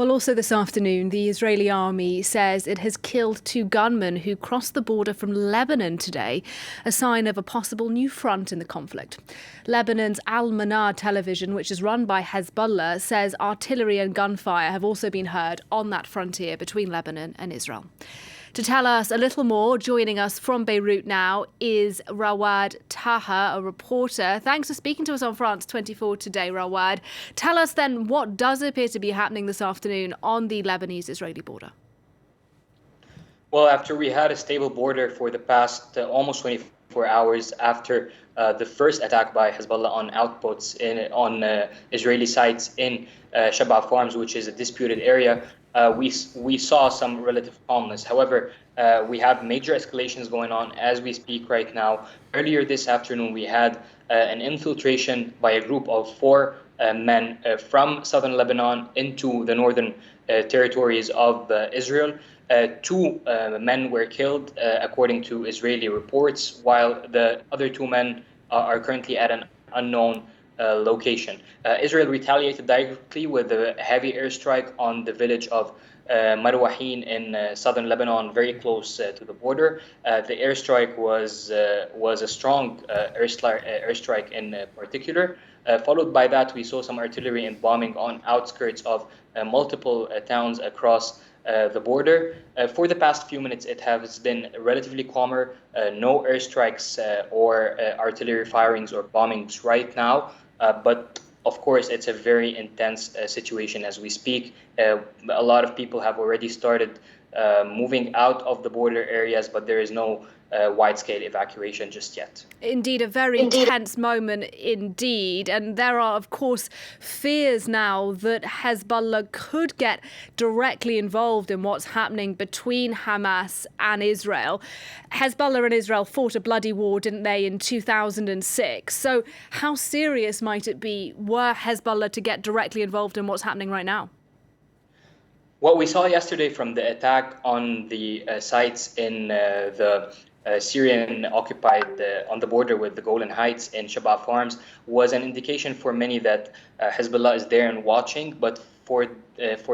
Well, also this afternoon, the Israeli army says it has killed two gunmen who crossed the border from Lebanon today, a sign of a possible new front in the conflict. Lebanon's Al-Manar television, which is run by Hezbollah, says artillery and gunfire have also been heard on that frontier between Lebanon and Israel. To tell us a little more, joining us from Beirut now is Rawad Taha, a reporter. Thanks for speaking to us on France 24 today, Rawad. Tell us then what does appear to be happening this afternoon on the Lebanese-Israeli border. Well, after we had a stable border for the past almost 24 hours after the first attack by Hezbollah on outposts on Israeli sites in Shabab Farms, which is a disputed area, we saw some relative calmness. However, we have major escalations going on as we speak right now. Earlier this afternoon, we had an infiltration by a group of four men from southern Lebanon into the northern territories of Israel. Two men were killed, according to Israeli reports, while the other two men are currently at an unknown location. Israel retaliated directly with a heavy airstrike on the village of Marwahin in southern Lebanon, very close to the border. The airstrike was a strong airstrike in particular. Followed by that, we saw some artillery and bombing on outskirts of multiple towns across the border. For the past few minutes, it has been relatively calmer. No airstrikes or artillery firings or bombings right now. But of course, it's a very intense situation as we speak. A lot of people have already started moving out of the border areas, but there is no wide-scale evacuation just yet. Indeed, a very tense moment indeed. And there are, of course, fears now that Hezbollah could get directly involved in what's happening between Hamas and Israel. Hezbollah and Israel fought a bloody war, didn't they, in 2006? So how serious might it be were Hezbollah to get directly involved in what's happening right now? What we saw yesterday from the attack on the sites in the Syrian occupied on the border with the Golan Heights in Shabab Farms was an indication for many that Hezbollah is there and watching, but for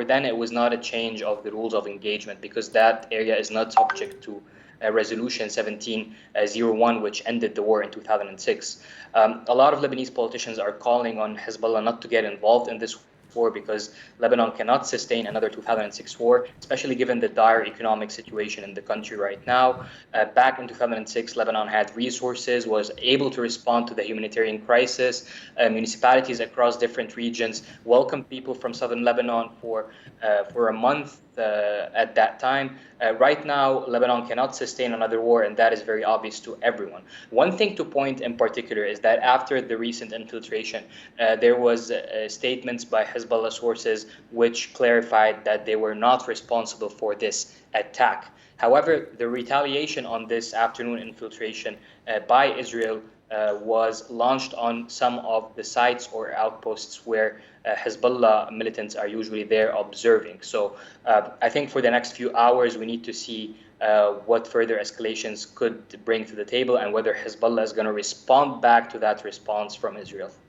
then it was not a change of the rules of engagement because that area is not subject to Resolution 1701, which ended the war in 2006. A lot of Lebanese politicians are calling on Hezbollah not to get involved in this war because Lebanon cannot sustain another 2006 war, especially given the dire economic situation in the country right now. Back in 2006, Lebanon had resources, was able to respond to the humanitarian crisis. Municipalities across different regions welcomed people from southern Lebanon for a month at that time. Right now, Lebanon cannot sustain another war, and that is very obvious to everyone. One thing to point in particular is that after the recent infiltration, there was statements by Hezbollah sources which clarified that they were not responsible for this attack. However, the retaliation on this afternoon infiltration by Israel was launched on some of the sites or outposts where Hezbollah militants are usually there observing. So I think for the next few hours, we need to see what further escalations could bring to the table and whether Hezbollah is going to respond back to that response from Israel.